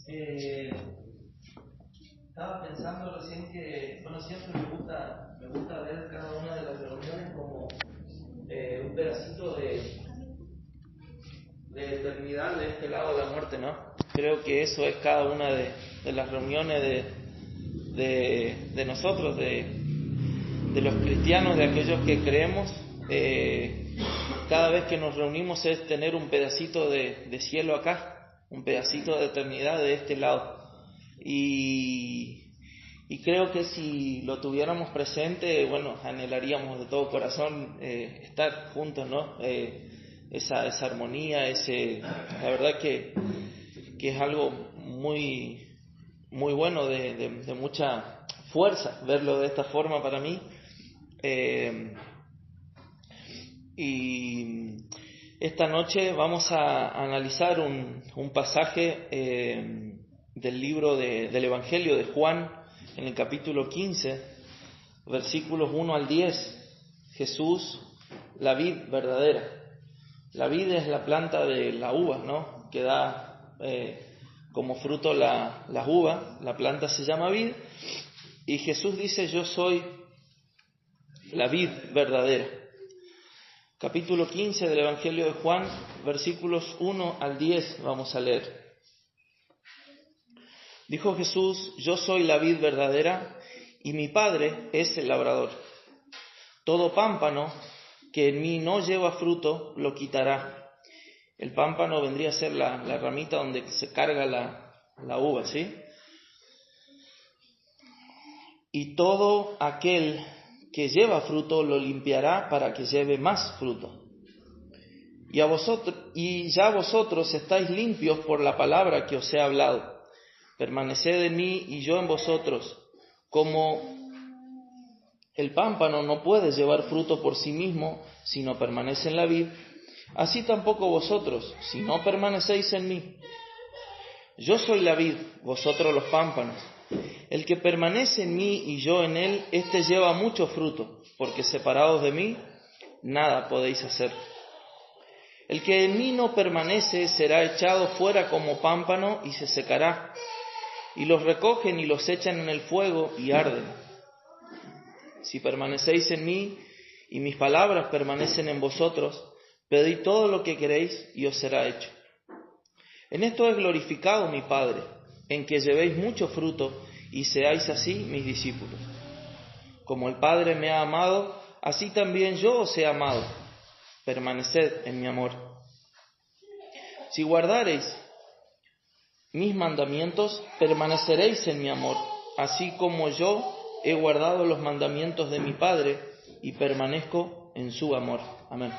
Eh, Estaba pensando recién que, bueno, siempre me gusta ver cada una de las reuniones como un pedacito de eternidad de este lado de la muerte, ¿no? Creo que eso es cada una de las reuniones de nosotros, de los cristianos, de aquellos que creemos. Cada vez que nos reunimos es tener un pedacito de cielo acá, un pedacito de eternidad de este lado. Y creo que si lo tuviéramos presente, bueno, anhelaríamos de todo corazón estar juntos, ¿no? Esa armonía, la verdad que es algo muy, muy bueno, de mucha fuerza verlo de esta forma para mí. Y esta noche vamos a analizar un pasaje del libro del Evangelio de Juan, en el capítulo 15, versículos 1 al 10. Jesús, la vid verdadera. La vid es la planta de la uva, ¿no? Que da como fruto la uva. La planta se llama vid. Y Jesús dice: yo soy la vid verdadera. Capítulo 15 del Evangelio de Juan, versículos 1 al 10, vamos a leer. Dijo Jesús: yo soy la vid verdadera y mi Padre es el labrador. Todo pámpano que en mí no lleva fruto lo quitará. El pámpano vendría a ser la ramita donde se carga la uva, ¿sí? Y todo aquel que lleva fruto lo limpiará para que lleve más fruto. Y ya vosotros estáis limpios por la palabra que os he hablado. Permaneced en mí y yo en vosotros. Como el pámpano no puede llevar fruto por sí mismo si no permanece en la vid, así tampoco vosotros, si no permanecéis en mí. Yo soy la vid, vosotros los pámpanos. El que permanece en mí y yo en él, éste lleva mucho fruto, porque separados de mí, nada podéis hacer. El que en mí no permanece será echado fuera como pámpano y se secará, y los recogen y los echan en el fuego y arden. Si permanecéis en mí y mis palabras permanecen en vosotros, pedid todo lo que queréis y os será hecho. En esto es glorificado mi Padre, en que llevéis mucho fruto y seáis así mis discípulos. Como el Padre me ha amado, así también yo os he amado. Permaneced en mi amor. Si guardareis mis mandamientos, permaneceréis en mi amor, así como yo he guardado los mandamientos de mi Padre y permanezco en su amor. Amén.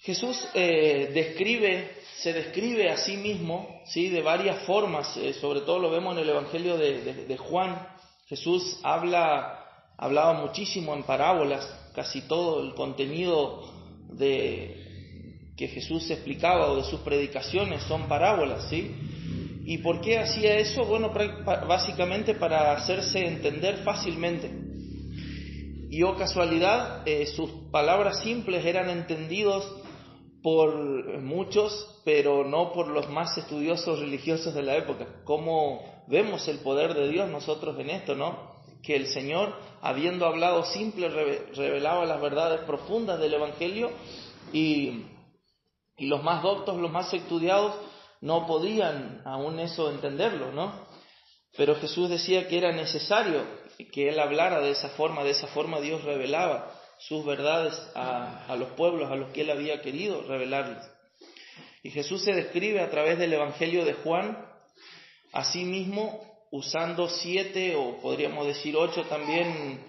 Jesús se describe a sí mismo, ¿sí?, de varias formas, sobre todo lo vemos en el Evangelio de Juan. Jesús hablaba muchísimo en parábolas, casi todo el contenido que Jesús explicaba o de sus predicaciones son parábolas, ¿sí? ¿Y por qué hacía eso? Bueno, básicamente para hacerse entender fácilmente. Y casualidad, sus palabras simples eran entendidos por muchos, pero no por los más estudiosos religiosos de la época. ¿Cómo vemos el poder de Dios nosotros en esto, no? Que el Señor, habiendo hablado simple, revelaba las verdades profundas del Evangelio y los más doctos, los más estudiados, no podían aún eso entenderlo, ¿no? Pero Jesús decía que era necesario que Él hablara de esa forma Dios revelaba sus verdades a los pueblos a los que Él había querido revelarles. Y Jesús se describe a través del Evangelio de Juan, a sí mismo, usando 7 o podríamos decir 8 también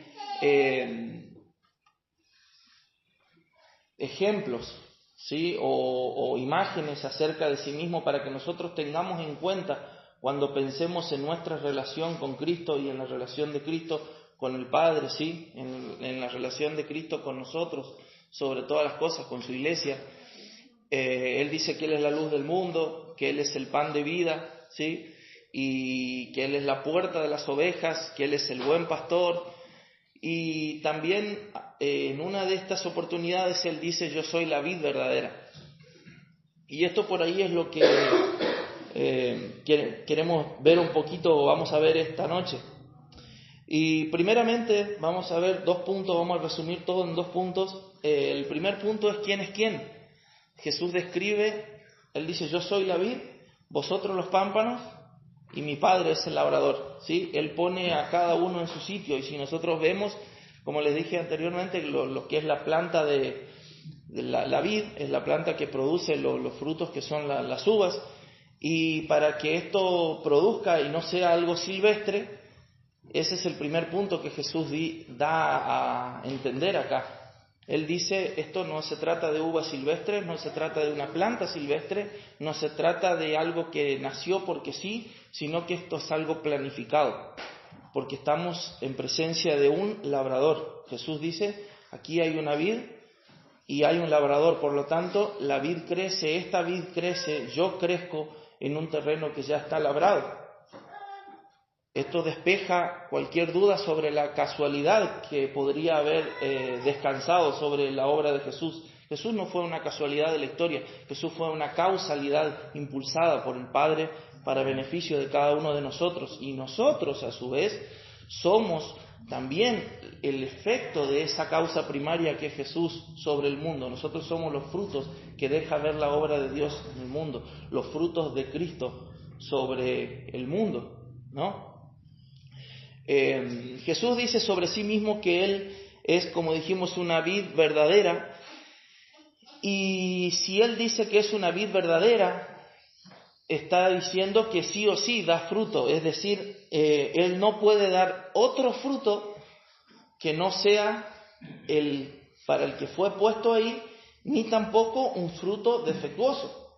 ejemplos, ¿sí? o imágenes acerca de sí mismo para que nosotros tengamos en cuenta cuando pensemos en nuestra relación con Cristo y en la relación de Cristo con el Padre, ¿sí? En la relación de Cristo con nosotros, sobre todas las cosas, con su iglesia. Él dice que Él es la luz del mundo, que Él es el pan de vida, ¿sí? Y que Él es la puerta de las ovejas, que Él es el buen pastor. Y también en una de estas oportunidades Él dice: yo soy la vid verdadera. Y esto por ahí es lo que queremos ver un poquito, vamos a ver esta noche. Y primeramente vamos a ver 2 puntos, vamos a resumir todo en 2 puntos. El primer punto es quién es quién. Jesús describe, Él dice, yo soy la vid, vosotros los pámpanos, y mi Padre es el labrador, ¿sí? Él pone a cada uno en su sitio, y si nosotros vemos, como les dije anteriormente, lo que es la planta de la vid, es la planta que produce los frutos que son las uvas, y para que esto produzca y no sea algo silvestre, ese es el primer punto que Jesús da a entender acá. Él dice, esto no se trata de uvas silvestres, no se trata de una planta silvestre, no se trata de algo que nació porque sí, sino que esto es algo planificado, porque estamos en presencia de un labrador. Jesús dice, aquí hay una vid y hay un labrador, por lo tanto, la vid crece, esta vid crece, yo crezco en un terreno que ya está labrado. Esto despeja cualquier duda sobre la casualidad que podría haber descansado sobre la obra de Jesús. Jesús no fue una casualidad de la historia, Jesús fue una causalidad impulsada por el Padre para beneficio de cada uno de nosotros. Y nosotros, a su vez, somos también el efecto de esa causa primaria que es Jesús sobre el mundo. Nosotros somos los frutos que deja ver la obra de Dios en el mundo, los frutos de Cristo sobre el mundo, ¿no? Jesús dice sobre sí mismo que Él es, como dijimos, una vid verdadera, y si Él dice que es una vid verdadera, está diciendo que sí o sí da fruto, es decir, Él no puede dar otro fruto que no sea el para el que fue puesto ahí, ni tampoco un fruto defectuoso.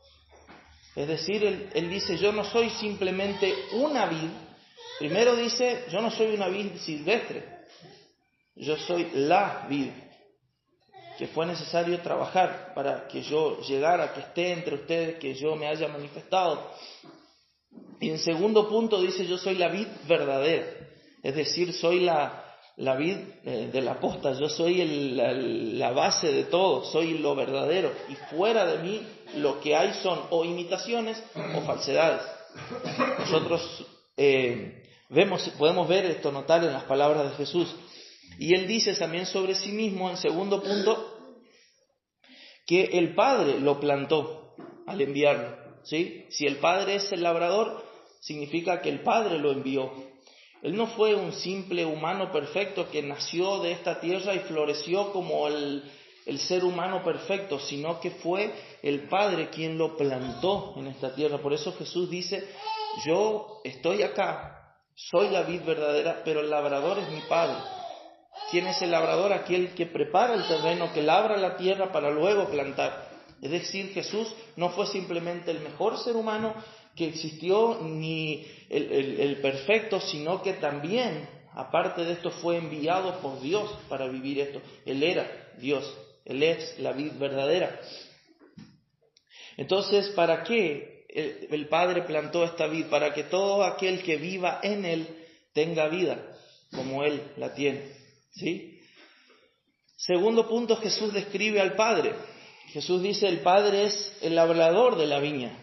Es decir, Él dice, yo no soy simplemente una vid. Primero dice, yo no soy una vid silvestre, yo soy la vid, que fue necesario trabajar para que yo llegara, que esté entre ustedes, que yo me haya manifestado. Y en segundo punto dice, yo soy la vid verdadera, es decir, soy la vid de la posta, yo soy la base de todo, soy lo verdadero, y fuera de mí lo que hay son o imitaciones o falsedades. Nosotros podemos ver esto, notar en las palabras de Jesús. Y Él dice también sobre sí mismo, en segundo punto, que el Padre lo plantó al enviarlo, ¿sí? Si el Padre es el labrador, significa que el Padre lo envió. Él no fue un simple humano perfecto que nació de esta tierra y floreció como el ser humano perfecto, sino que fue el Padre quien lo plantó en esta tierra. Por eso Jesús dice, yo estoy acá, soy la vid verdadera, pero el labrador es mi Padre. ¿Quién es el labrador? Aquel que prepara el terreno, que labra la tierra para luego plantar. Es decir, Jesús no fue simplemente el mejor ser humano que existió, ni el perfecto, sino que también, aparte de esto, fue enviado por Dios para vivir esto. Él era Dios, Él es la vid verdadera. Entonces, ¿para qué el Padre plantó esta vid? Para que todo aquel que viva en Él tenga vida, como Él la tiene, ¿sí? Segundo punto, Jesús describe al Padre. Jesús dice, el Padre es el labrador de la viña.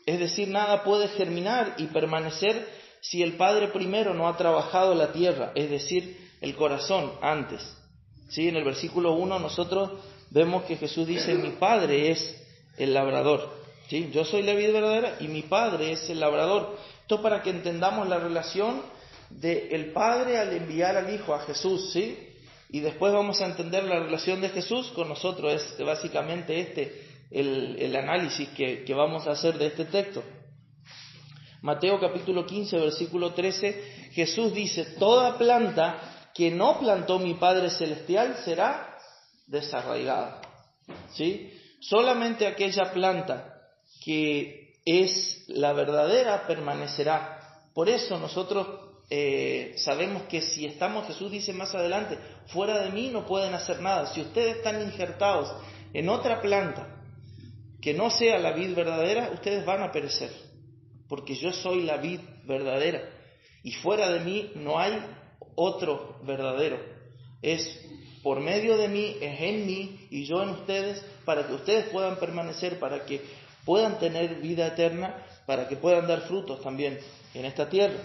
Es decir, nada puede germinar y permanecer si el Padre primero no ha trabajado la tierra, es decir, el corazón antes. ¿Sí? En el versículo 1 nosotros vemos que Jesús dice, mi Padre es el labrador. ¿Sí? Yo soy la vid verdadera y mi Padre es el labrador. Esto para que entendamos la relación del Padre al enviar al Hijo, a Jesús, ¿sí? Y después vamos a entender la relación de Jesús con nosotros. Es básicamente el análisis que vamos a hacer de este texto. Mateo capítulo 15, versículo 13, Jesús dice, toda planta que no plantó mi Padre Celestial será desarraigada. ¿Sí? Solamente aquella planta que es la verdadera permanecerá. Por eso nosotros sabemos que si estamos, Jesús dice más adelante, fuera de mí no pueden hacer nada. Si ustedes están injertados en otra planta que no sea la vid verdadera, ustedes van a perecer, porque yo soy la vid verdadera, y fuera de mí no hay otro verdadero. Es por medio de mí, es en mí y yo en ustedes, para que ustedes puedan permanecer, para que puedan tener vida eterna, para que puedan dar frutos también en esta tierra.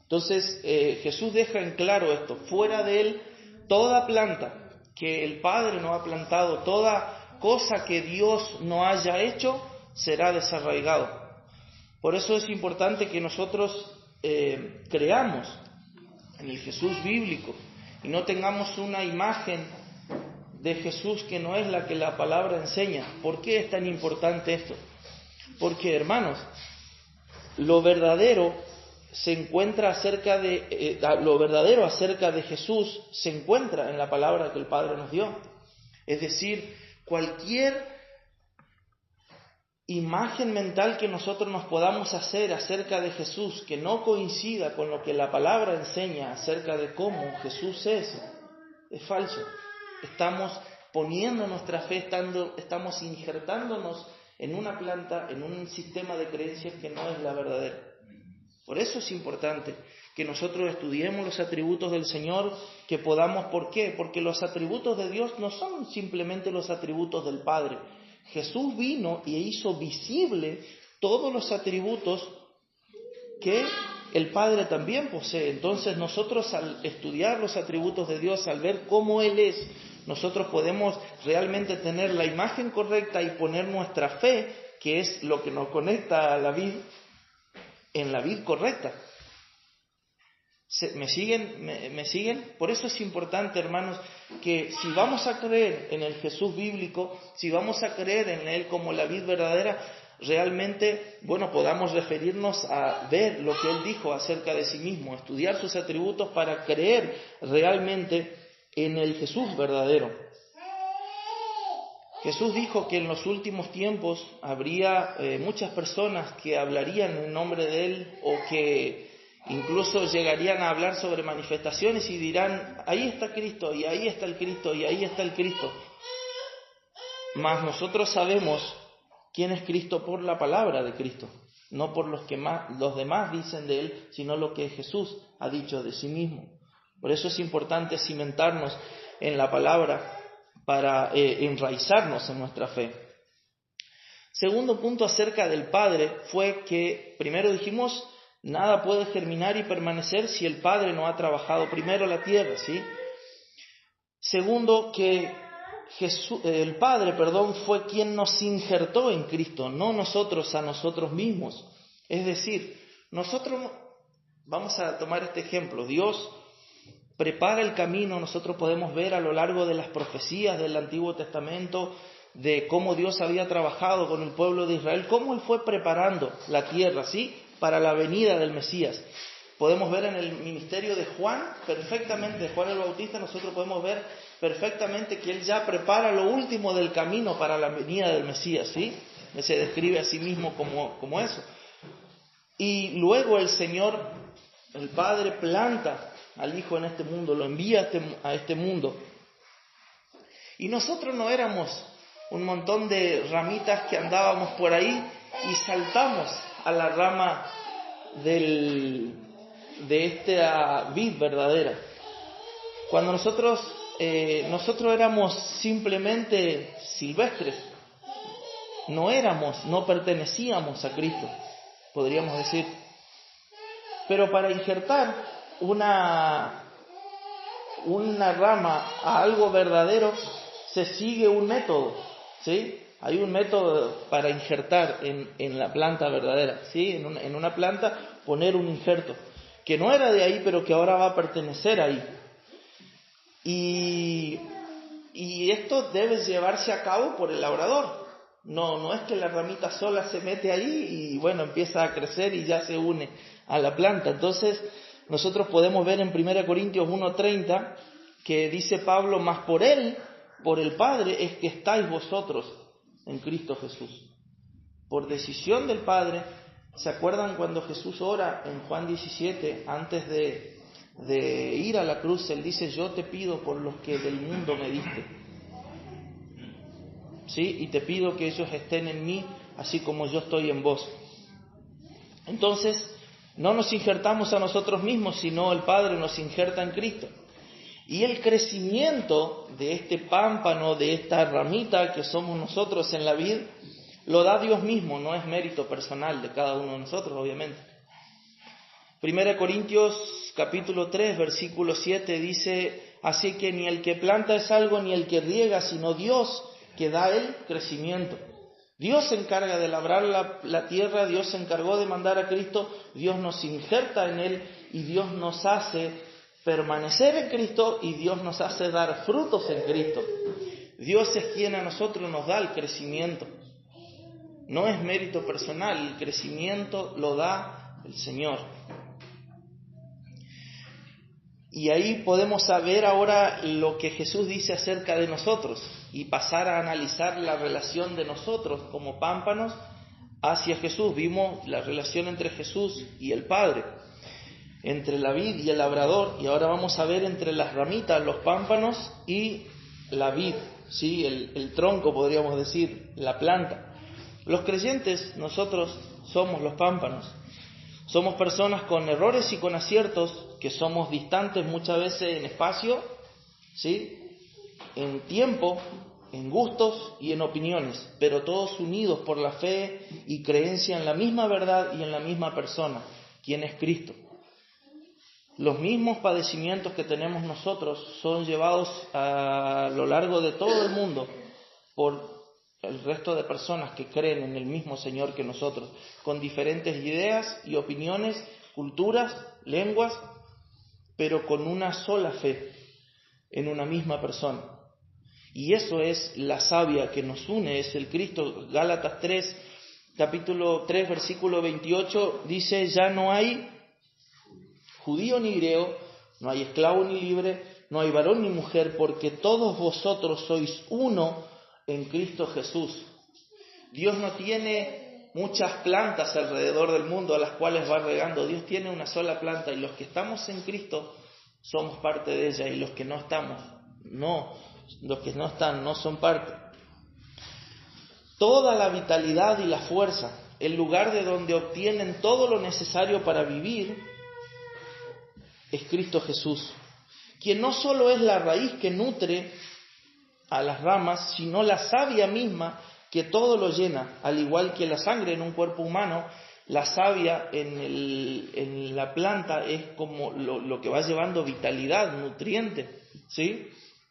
Entonces Jesús deja en claro esto: fuera de Él, toda planta que el Padre no ha plantado, toda cosa que Dios no haya hecho, será desarraigado. Por eso es importante que nosotros creamos en el Jesús bíblico y no tengamos una imagen de Jesús que no es la que la palabra enseña. ¿Por qué es tan importante esto? Porque, hermanos, lo verdadero acerca de Jesús se encuentra en la palabra que el Padre nos dio. Es decir, cualquier imagen mental que nosotros nos podamos hacer acerca de Jesús que no coincida con lo que la palabra enseña acerca de cómo Jesús es falso. Estamos poniendo nuestra fe, estamos injertándonos en una planta, en un sistema de creencias que no es la verdadera. Por eso es importante que nosotros estudiemos los atributos del Señor, que podamos. ¿Por qué? Porque los atributos de Dios no son simplemente los atributos del Padre. Jesús vino y hizo visible todos los atributos que el Padre también posee. Entonces nosotros, al estudiar los atributos de Dios, al ver cómo Él es, nosotros podemos realmente tener la imagen correcta y poner nuestra fe, que es lo que nos conecta a la vid, en la vid correcta. ¿Me siguen? Por eso es importante, hermanos, que si vamos a creer en el Jesús bíblico, si vamos a creer en Él como la vid verdadera, realmente, podamos referirnos a ver lo que Él dijo acerca de sí mismo, estudiar sus atributos para creer realmente en el Jesús verdadero. Jesús dijo que en los últimos tiempos habría muchas personas que hablarían en nombre de Él, o que incluso llegarían a hablar sobre manifestaciones y dirán: ahí está Cristo, y ahí está el Cristo, y ahí está el Cristo. Mas nosotros sabemos quién es Cristo por la palabra de Cristo, no por los demás dicen de Él, sino lo que Jesús ha dicho de sí mismo. Por eso es importante cimentarnos en la palabra para enraizarnos en nuestra fe. Segundo punto acerca del Padre fue que, primero dijimos, nada puede germinar y permanecer si el Padre no ha trabajado primero la tierra, ¿sí? Segundo, que el Padre, fue quien nos injertó en Cristo, no nosotros a nosotros mismos. Es decir, nosotros, vamos a tomar este ejemplo, Dios prepara el camino. Nosotros podemos ver a lo largo de las profecías del Antiguo Testamento de cómo Dios había trabajado con el pueblo de Israel, cómo Él fue preparando la tierra, ¿sí?, para la venida del Mesías. Podemos ver en el ministerio de Juan, perfectamente, de Juan el Bautista, nosotros podemos ver perfectamente que Él ya prepara lo último del camino para la venida del Mesías, ¿sí? Él se describe a sí mismo como eso. Y luego el Señor, el Padre, planta al Hijo en este mundo, lo envía a este mundo. Y nosotros no éramos un montón de ramitas que andábamos por ahí y saltamos a la rama de esta vid verdadera. Cuando nosotros éramos simplemente silvestres, no pertenecíamos a Cristo, podríamos decir. Pero para injertar una rama a algo verdadero se sigue un método, ¿sí? Hay un método para injertar en la planta verdadera, ¿sí? En una planta poner un injerto que no era de ahí, pero que ahora va a pertenecer ahí. Y esto debe llevarse a cabo por el labrador. No es que la ramita sola se mete ahí y empieza a crecer y ya se une a la planta. Entonces nosotros podemos ver en 1 Corintios 1:30 que dice Pablo: mas por Él, por el Padre, es que estáis vosotros en Cristo Jesús. Por decisión del Padre. ¿Se acuerdan cuando Jesús ora en Juan 17, antes de ir a la cruz? Él dice: yo te pido por los que del mundo me diste, ¿sí? Y te pido que ellos estén en mí, así como yo estoy en vos. Entonces, no nos injertamos a nosotros mismos, sino el Padre nos injerta en Cristo. Y el crecimiento de este pámpano, de esta ramita que somos nosotros en la vid, Lo da Dios mismo, no es mérito personal de cada uno de nosotros, obviamente. 1 Corintios capítulo 3, versículo 7 dice: así que ni el que planta es algo, ni el que riega, sino Dios que da el crecimiento. Dios se encarga de labrar la tierra, Dios se encargó de mandar a Cristo, Dios nos injerta en Él y Dios nos hace permanecer en Cristo y Dios nos hace dar frutos en Cristo. Dios es quien a nosotros nos da el crecimiento. No es mérito personal, el crecimiento lo da el Señor. Y ahí podemos saber ahora lo que Jesús dice acerca de nosotros y pasar a analizar la relación de nosotros como pámpanos hacia Jesús. Vimos la relación entre Jesús y el Padre, entre la vid y el labrador, y ahora vamos a ver entre las ramitas, los pámpanos y la vid, ¿sí? El tronco, podríamos decir, la planta. Los creyentes, nosotros somos los pámpanos. Somos personas con errores y con aciertos, que somos distantes muchas veces en espacio, ¿sí? En tiempo, en gustos y en opiniones, pero todos unidos por la fe y creencia en la misma verdad y en la misma persona, quien es Cristo. Los mismos padecimientos que tenemos nosotros son llevados a lo largo de todo el mundo por el resto de personas que creen en el mismo Señor que nosotros, con diferentes ideas y opiniones, culturas, lenguas, pero con una sola fe en una misma persona. Y eso es la savia que nos une, es el Cristo. Gálatas 3, capítulo 3, versículo 28, dice: ya no hay judío ni griego, no hay esclavo ni libre, no hay varón ni mujer, porque todos vosotros sois uno en Cristo Jesús. Dios no tiene muchas plantas alrededor del mundo a las cuales va regando. Dios tiene una sola planta, y los que estamos en Cristo somos parte de ella, y los que no estamos, los que no están no son parte. Toda la vitalidad y la fuerza, el lugar de donde obtienen todo lo necesario para vivir, es Cristo Jesús, quien no solo es la raíz que nutre a las ramas, sino la savia misma que todo lo llena. Al igual que la sangre en un cuerpo humano, la savia en la planta es como lo que va llevando vitalidad, nutriente, ¿sí?,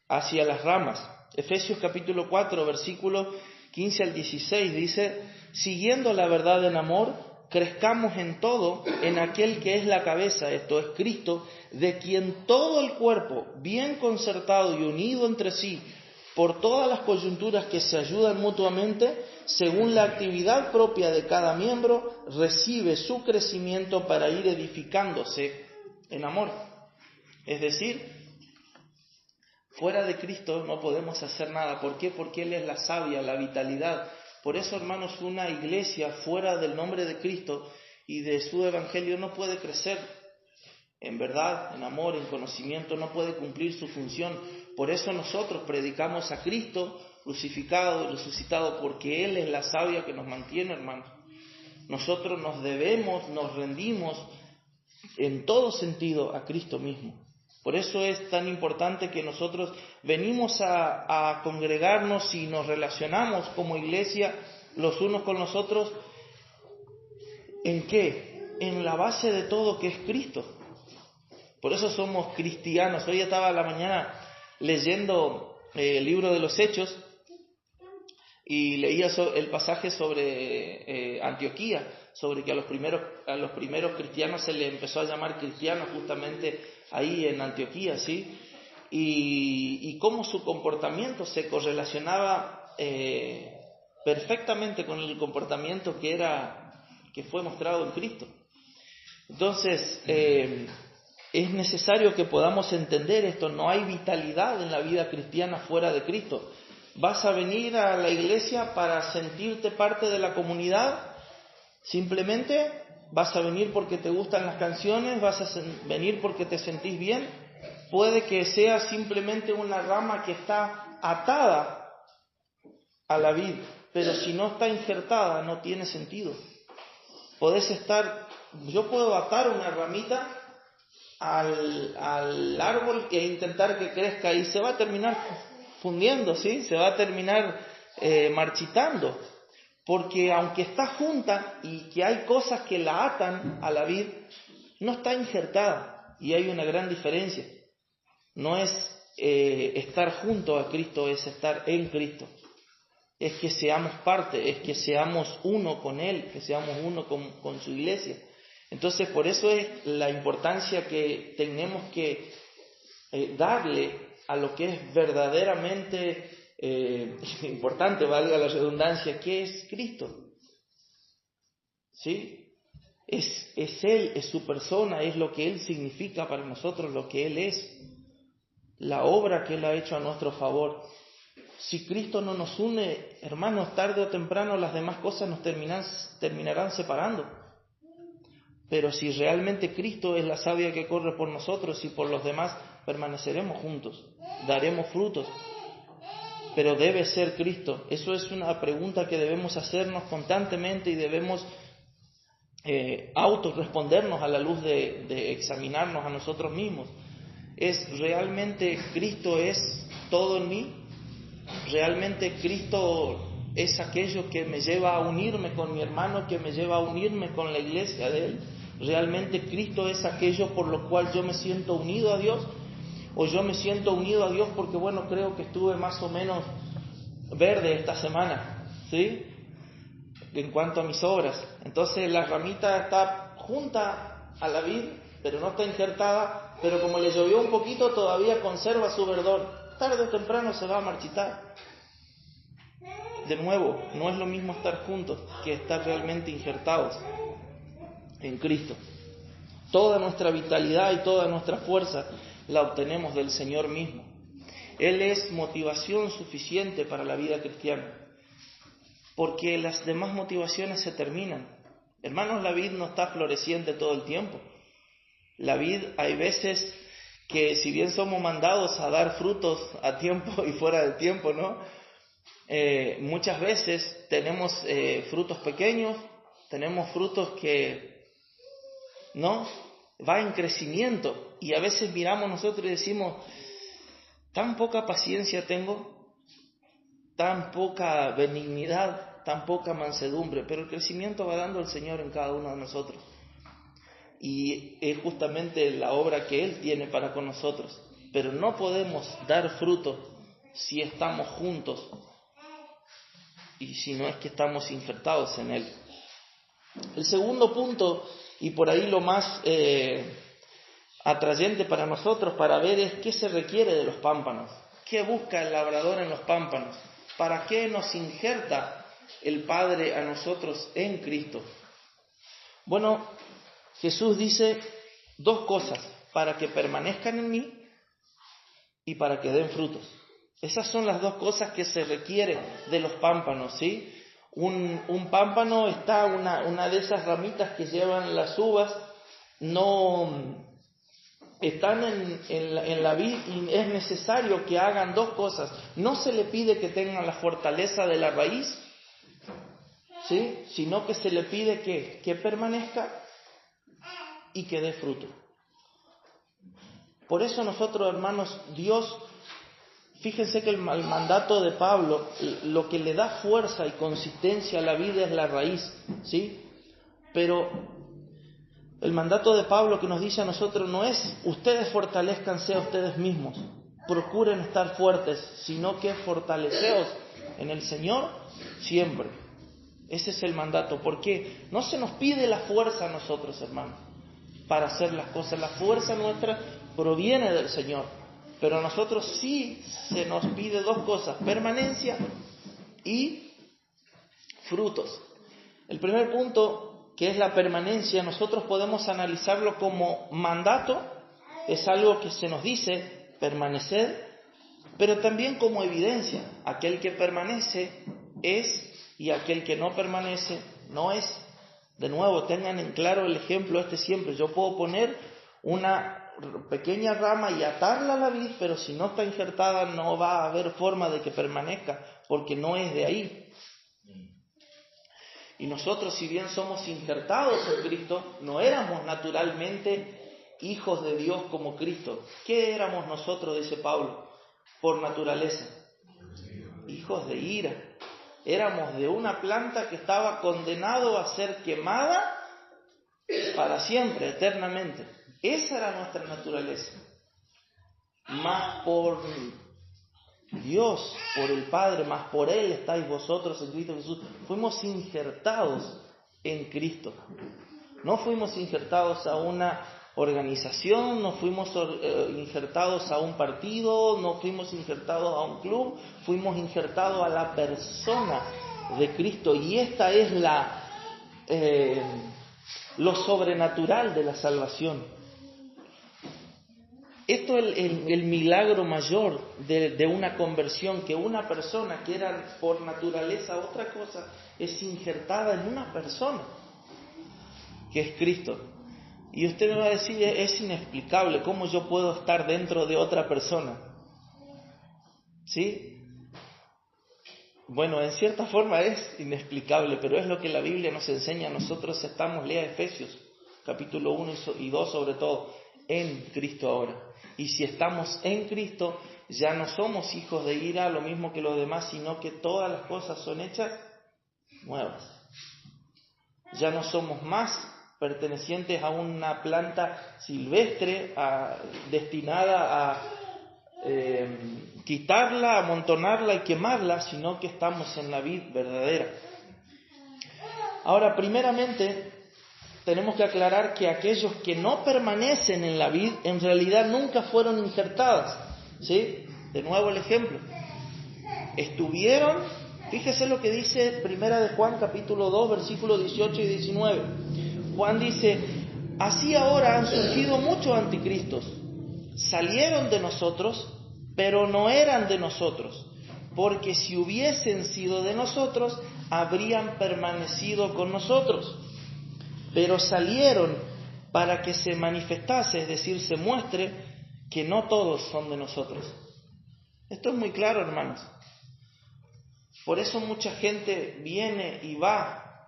hacia las ramas. Efesios capítulo 4, versículos 15 al 16 dice: siguiendo la verdad en amor, crezcamos en todo en aquel que es la cabeza, esto es Cristo, de quien todo el cuerpo, bien concertado y unido entre sí, por todas las coyunturas que se ayudan mutuamente, según la actividad propia de cada miembro, recibe su crecimiento para ir edificándose en amor. Es decir, fuera de Cristo no podemos hacer nada. ¿Por qué? Porque Él es la savia, la vitalidad. Por eso, hermanos, una iglesia fuera del nombre de Cristo y de su evangelio no puede crecer en verdad, en amor, en conocimiento, no puede cumplir su función. Por eso nosotros predicamos a Cristo crucificado y resucitado, porque Él es la savia que nos mantiene, hermanos. Nosotros nos debemos, nos rendimos en todo sentido a Cristo mismo. Por eso es tan importante que nosotros venimos a congregarnos y nos relacionamos como iglesia los unos con los otros. ¿En qué? En la base de todo, que es Cristo. Por eso somos cristianos. Hoy estaba a la mañana leyendo el libro de los Hechos y leía el pasaje sobre Antioquía, sobre que a los primeros cristianos se les empezó a llamar cristianos justamente ahí en Antioquía, ¿sí? Y cómo su comportamiento se correlacionaba perfectamente con el comportamiento que fue mostrado en Cristo. Entonces, es necesario que podamos entender esto. No hay vitalidad en la vida cristiana fuera de Cristo. ¿Vas a venir a la iglesia para sentirte parte de la comunidad? ¿Simplemente vas a venir porque te gustan las canciones? ¿Vas a venir porque te sentís bien? Puede que sea simplemente una rama que está atada a la vid, pero si no está injertada no tiene sentido. Yo puedo atar una ramita al árbol e intentar que crezca y se va a terminar fundiendo, ¿sí? Se va a terminar marchitando. Porque aunque está junta y que hay cosas que la atan a la vid, no está injertada. Y hay una gran diferencia. No es estar junto a Cristo, es estar en Cristo. Es que seamos parte, es que seamos uno con Él, que seamos uno con su iglesia. Entonces, por eso es la importancia que tenemos que darle a lo que es verdaderamente importante, valga la redundancia, que es Cristo. ¿Sí? Es Él, es su persona, es lo que Él significa para nosotros, lo que Él es, la obra que Él ha hecho a nuestro favor. Si Cristo no nos une, hermanos, tarde o temprano las demás cosas nos terminarán separando. Pero si realmente Cristo es la savia que corre por nosotros y por los demás, permaneceremos juntos, daremos frutos. Pero debe ser Cristo. Eso es una pregunta que debemos hacernos constantemente y debemos autorrespondernos a la luz de examinarnos a nosotros mismos. ¿Es realmente Cristo es todo en mí? ¿Realmente Cristo es aquello que me lleva a unirme con mi hermano, que me lleva a unirme con la iglesia de Él? ¿Realmente Cristo es aquello por lo cual yo me siento unido a Dios? ¿O yo me siento unido a Dios porque, bueno, creo que estuve más o menos verde esta semana, ¿sí? En cuanto a mis obras. Entonces la ramita está junta a la vid, pero no está injertada, pero como le llovió un poquito todavía conserva su verdor. Tarde o temprano se va a marchitar. De nuevo, no es lo mismo estar juntos que estar realmente injertados en Cristo. Toda nuestra vitalidad y toda nuestra fuerza la obtenemos del Señor mismo. Él es motivación suficiente para la vida cristiana, porque las demás motivaciones se terminan. Hermanos, la vid no está floreciente todo el tiempo. La vid hay veces que, si bien somos mandados a dar frutos a tiempo y fuera de tiempo, ¿no? Muchas veces tenemos frutos pequeños, tenemos frutos que no va en crecimiento, y a veces miramos nosotros y decimos, tan poca paciencia tengo, tan poca benignidad, tan poca mansedumbre, pero el crecimiento va dando el Señor en cada uno de nosotros. Y es justamente la obra que Él tiene para con nosotros. Pero no podemos dar fruto si estamos juntos y si no es que estamos injertados en Él. El segundo punto, y por ahí lo más atrayente para nosotros para ver, es qué se requiere de los pámpanos. ¿Qué busca el labrador en los pámpanos? ¿Para qué nos injerta el Padre a nosotros en Cristo? Bueno, Jesús dice dos cosas: para que permanezcan en mí y para que den frutos. Esas son las dos cosas que se requiere de los pámpanos, ¿sí? Un pámpano está, una de esas ramitas que llevan las uvas, no están en la vid, y es necesario que hagan dos cosas. No se le pide que tengan la fortaleza de la raíz, ¿sí? Sino que se le pide que permanezca y que dé fruto. Por eso nosotros, hermanos, Dios, fíjense que el mandato de Pablo, lo que le da fuerza y consistencia a la vida es la raíz, ¿sí? Pero el mandato de Pablo que nos dice a nosotros no es ustedes fortalezcanse a ustedes mismos, procuren estar fuertes, sino que fortaleceos en el Señor siempre. Ese es el mandato, porque no se nos pide la fuerza a nosotros, hermanos, para hacer las cosas. La fuerza nuestra proviene del Señor, pero a nosotros sí se nos pide dos cosas: permanencia y frutos. El primer punto, que es la permanencia, nosotros podemos analizarlo como mandato, es algo que se nos dice, permanecer, pero también como evidencia: aquel que permanece es, y aquel que no permanece no es. De nuevo, tengan en claro el ejemplo siempre. Yo puedo poner una pequeña rama y atarla a la vid, pero si no está injertada no va a haber forma de que permanezca, porque no es de ahí. Y nosotros, si bien somos injertados en Cristo, no éramos naturalmente hijos de Dios como Cristo. ¿Qué éramos nosotros, dice Pablo, por naturaleza? Hijos de ira. Éramos de una planta que estaba condenado a ser quemada para siempre, eternamente. Esa era nuestra naturaleza. Más por Dios, por el Padre, más por Él estáis vosotros en Cristo Jesús. Fuimos injertados en Cristo. No fuimos injertados a una organización, no fuimos injertados a un partido, no fuimos injertados a un club, fuimos injertados a la persona de Cristo. Y esta es lo sobrenatural de la salvación. Esto es el milagro mayor de una conversión, que una persona que era por naturaleza otra cosa, es injertada en una persona, que es Cristo. Y usted me va a decir, es inexplicable, ¿cómo yo puedo estar dentro de otra persona? ¿Sí? Bueno, en cierta forma es inexplicable, pero es lo que la Biblia nos enseña. Nosotros estamos, lea Efesios, capítulo 1 y 2 sobre todo, en Cristo ahora. Y si estamos en Cristo, ya no somos hijos de ira, lo mismo que los demás, sino que todas las cosas son hechas nuevas. Ya no somos más pertenecientes a una planta silvestre destinada a quitarla, amontonarla y quemarla, sino que estamos en la vid verdadera. Ahora, primeramente, tenemos que aclarar que aquellos que no permanecen en la vid, en realidad nunca fueron injertadas. ¿Sí? De nuevo el ejemplo. Estuvieron, fíjese lo que dice Primera de Juan, capítulo 2, versículos 18 y 19. Juan dice: así ahora han surgido muchos anticristos. Salieron de nosotros, pero no eran de nosotros, porque si hubiesen sido de nosotros, habrían permanecido con nosotros. Pero salieron para que se manifestase, es decir, se muestre que no todos son de nosotros. Esto es muy claro, hermanos. Por eso mucha gente viene y va.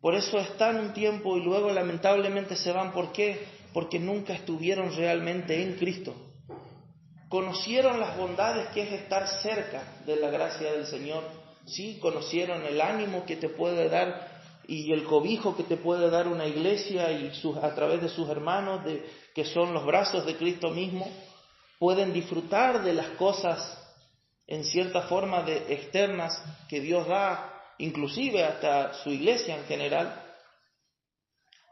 Por eso están un tiempo y luego lamentablemente se van. ¿Por qué? Porque nunca estuvieron realmente en Cristo. Conocieron las bondades que es estar cerca de la gracia del Señor. Sí, conocieron el ánimo que te puede dar y el cobijo que te puede dar una iglesia y a través de sus hermanos, que son los brazos de Cristo mismo. Pueden disfrutar de las cosas en cierta forma externas que Dios da, inclusive hasta su iglesia en general.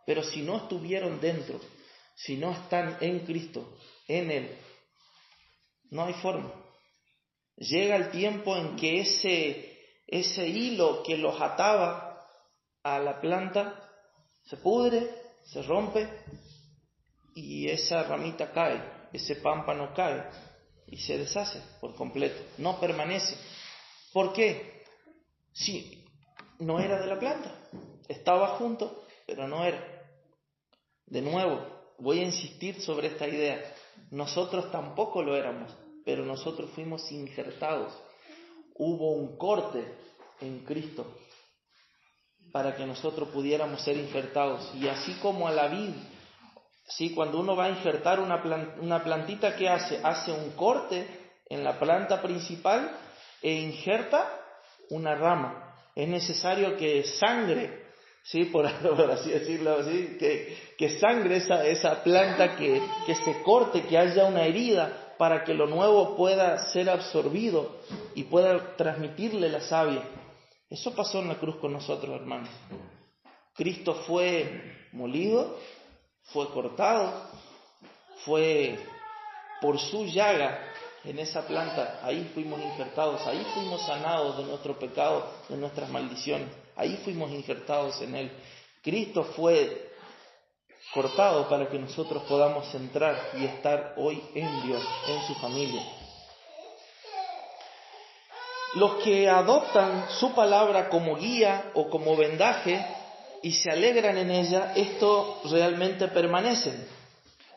Pero si no estuvieron dentro, si no están en Cristo, en Él, no hay forma. Llega el tiempo en que ese hilo que los ataba a la planta se pudre, se rompe y esa ramita cae, ese pámpano cae y se deshace por completo, no permanece. ¿Por qué? Sí, no era de la planta, estaba junto, pero no era. De nuevo, voy a insistir sobre esta idea. Nosotros tampoco lo éramos, pero nosotros fuimos injertados. Hubo un corte en Cristo para que nosotros pudiéramos ser injertados. Y así como a la vid, ¿sí? Cuando uno va a injertar una plantita, ¿qué hace? Hace un corte en la planta principal e injerta una rama. Es necesario que sangre, ¿sí? por así decirlo, ¿sí? que sangre esa planta, que se corte, que haya una herida para que lo nuevo pueda ser absorbido y pueda transmitirle la savia. Eso pasó en la cruz con nosotros, hermanos. Cristo fue molido, fue cortado, fue por su llaga en esa planta. Ahí fuimos injertados, ahí fuimos sanados de nuestro pecado, de nuestras maldiciones. Ahí fuimos injertados en Él. Cristo fue cortado para que nosotros podamos entrar y estar hoy en Dios, en su familia. Los que adoptan su palabra como guía o como vendaje y se alegran en ella, esto realmente permanecen.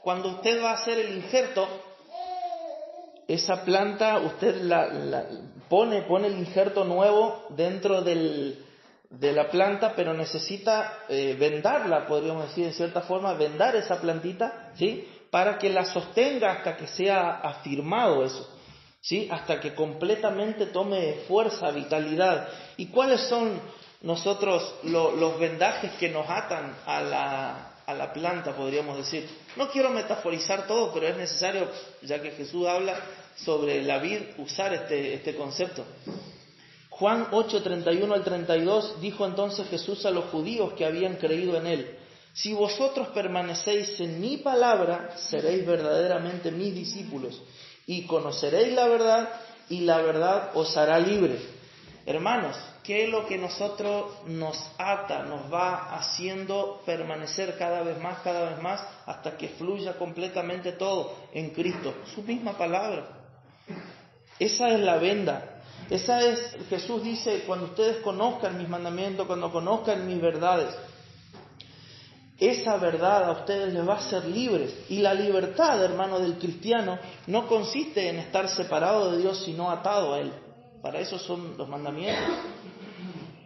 Cuando usted va a hacer el injerto, esa planta usted la pone el injerto nuevo dentro de la planta, pero necesita vendarla, podríamos decir en cierta forma, vendar esa plantita, ¿sí? Para que la sostenga hasta que sea afirmado eso. ¿sí? Hasta que completamente tome fuerza, vitalidad. ¿Y cuáles son nosotros los vendajes que nos atan a la planta, podríamos decir? No quiero metaforizar todo, pero es necesario, ya que Jesús habla sobre la vid, usar este concepto. Juan 8, 31 al 32, dijo entonces Jesús a los judíos que habían creído en Él: si vosotros permanecéis en mi palabra, seréis verdaderamente mis discípulos, y conoceréis la verdad, y la verdad os hará libres. Hermanos, ¿qué es lo que nosotros nos ata, nos va haciendo permanecer cada vez más, hasta que fluya completamente todo en Cristo? Su misma palabra. Esa es la venda. Jesús dice, cuando ustedes conozcan mis mandamientos, cuando conozcan mis verdades, esa verdad a ustedes les va a hacer libres. Y la libertad, hermano, del cristiano no consiste en estar separado de Dios, sino atado a Él. Para eso son los mandamientos.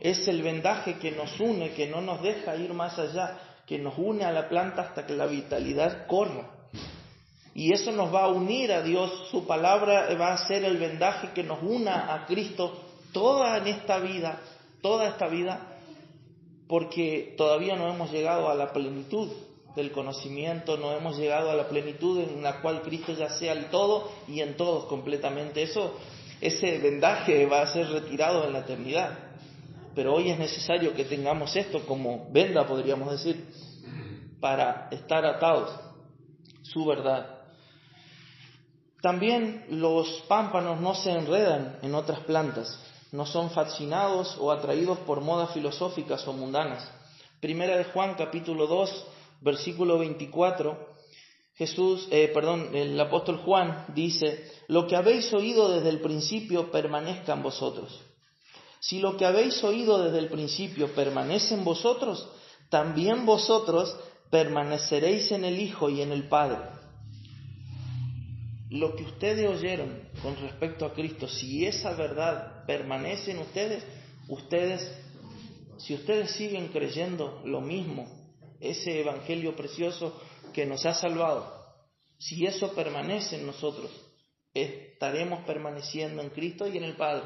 Es el vendaje que nos une, que no nos deja ir más allá, que nos une a la planta hasta que la vitalidad corra. Y eso nos va a unir a Dios. Su palabra va a ser el vendaje que nos una a Cristo toda esta vida, porque todavía no hemos llegado a la plenitud del conocimiento, no hemos llegado a la plenitud en la cual Cristo ya sea el todo y en todos completamente. Ese vendaje va a ser retirado en la eternidad. Pero hoy es necesario que tengamos esto como venda, podríamos decir, para estar atados, su verdad. También los pámpanos no se enredan en otras plantas, no son fascinados o atraídos por modas filosóficas o mundanas. Primera de Juan, capítulo 2, versículo 24, el apóstol Juan dice: lo que habéis oído desde el principio permanezca en vosotros. Si lo que habéis oído desde el principio permanece en vosotros, también vosotros permaneceréis en el Hijo y en el Padre. Lo que ustedes oyeron con respecto a Cristo, si esa verdad permanece en ustedes, si ustedes siguen creyendo lo mismo, ese evangelio precioso que nos ha salvado, si eso permanece en nosotros, estaremos permaneciendo en Cristo y en el Padre.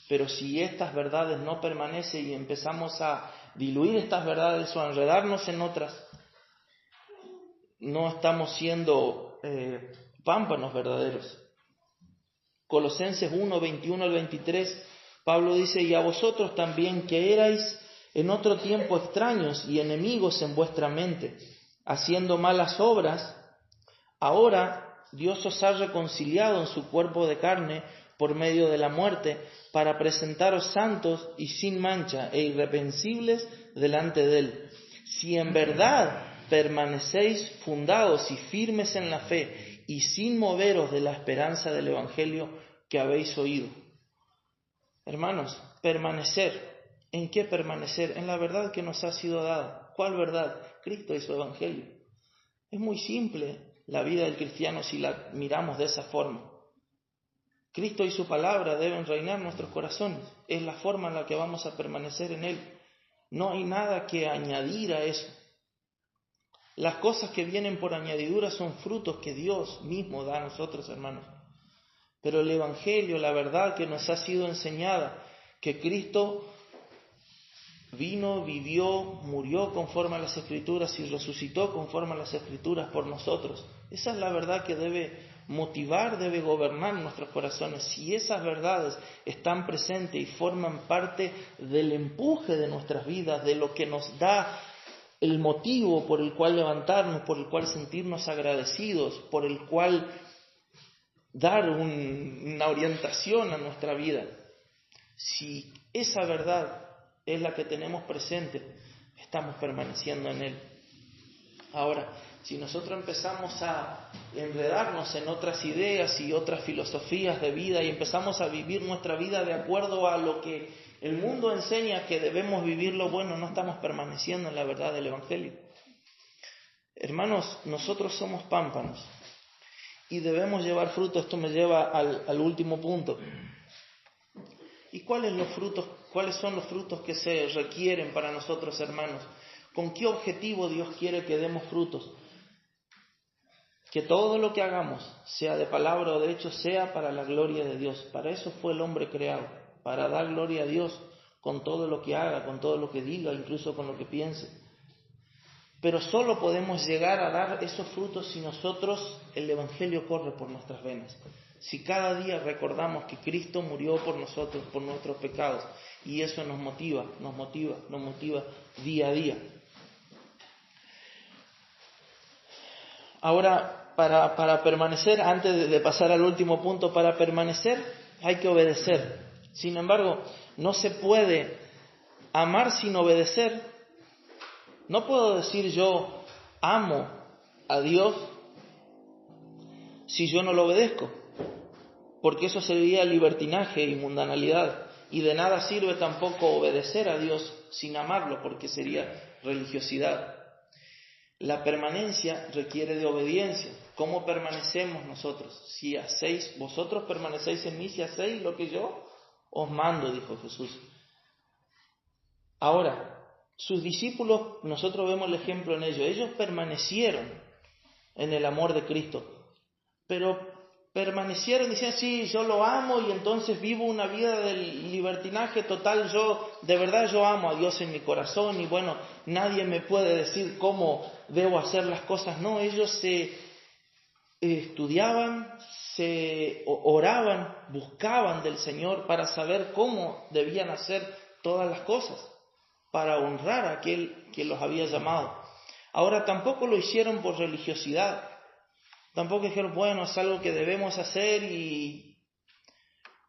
Pero si estas verdades no permanecen y empezamos a diluir estas verdades o a enredarnos en otras, no estamos siendo pámpanos verdaderos. Colosenses 1, 21 al 23, Pablo dice: y a vosotros también, que erais en otro tiempo extraños y enemigos en vuestra mente, haciendo malas obras, ahora Dios os ha reconciliado en su cuerpo de carne por medio de la muerte, para presentaros santos y sin mancha e irreprensibles delante de Él. Si en verdad permanecéis fundados y firmes en la fe, y sin moveros de la esperanza del Evangelio que habéis oído. Hermanos, permanecer. ¿En qué permanecer? En la verdad que nos ha sido dada. ¿Cuál verdad? Cristo y su Evangelio. Es muy simple la vida del cristiano si la miramos de esa forma. Cristo y su palabra deben reinar en nuestros corazones. Es la forma en la que vamos a permanecer en Él. No hay nada que añadir a eso. Las cosas que vienen por añadidura son frutos que Dios mismo da a nosotros, hermanos. Pero el Evangelio, la verdad que nos ha sido enseñada, que Cristo vino, vivió, murió conforme a las Escrituras y resucitó conforme a las Escrituras por nosotros. Esa es la verdad que debe motivar, debe gobernar nuestros corazones. Si esas verdades están presentes y forman parte del empuje de nuestras vidas, de lo que nos da el motivo por el cual levantarnos, por el cual sentirnos agradecidos, por el cual dar una orientación a nuestra vida. Si esa verdad es la que tenemos presente, estamos permaneciendo en Él. Ahora, si nosotros empezamos a enredarnos en otras ideas y otras filosofías de vida y empezamos a vivir nuestra vida de acuerdo a lo que el mundo enseña que debemos vivirlo, bueno, no estamos permaneciendo en la verdad del Evangelio. Hermanos, nosotros somos pámpanos y debemos llevar fruto. Esto me lleva al último punto. ¿Y cuáles son los frutos que se requieren para nosotros, hermanos? ¿Con qué objetivo Dios quiere que demos frutos? que todo lo que hagamos, sea de palabra o de hecho, sea para la gloria de Dios. Para eso fue el hombre creado, para dar gloria a Dios con todo lo que haga, con todo lo que diga, incluso con lo que piense. Pero solo podemos llegar a dar esos frutos si nosotros, el Evangelio corre por nuestras venas. Si cada día recordamos que Cristo murió por nosotros, por nuestros pecados, y eso nos motiva día a día. Ahora, para permanecer, antes de pasar al último punto, para permanecer hay que obedecer. Sin embargo, no se puede amar sin obedecer. No puedo decir yo amo a Dios si yo no lo obedezco, porque eso sería libertinaje y mundanalidad. Y de nada sirve tampoco obedecer a Dios sin amarlo, porque sería religiosidad. La permanencia requiere de obediencia. ¿Cómo permanecemos nosotros? Si hacéis, vosotros permanecéis en mí, si hacéis lo que yo os mando, dijo Jesús. Ahora, sus discípulos, nosotros vemos el ejemplo en ellos. Ellos permanecieron en el amor de Cristo, pero permanecieron diciendo, sí, yo lo amo y entonces vivo una vida de libertinaje total. De verdad yo amo a Dios en mi corazón y bueno, nadie me puede decir cómo debo hacer las cosas. No, ellos se estudiaban, se oraban, buscaban del Señor para saber cómo debían hacer todas las cosas, para honrar a aquel que los había llamado. Ahora, tampoco lo hicieron por religiosidad. Tampoco dijeron, bueno, es algo que debemos hacer, y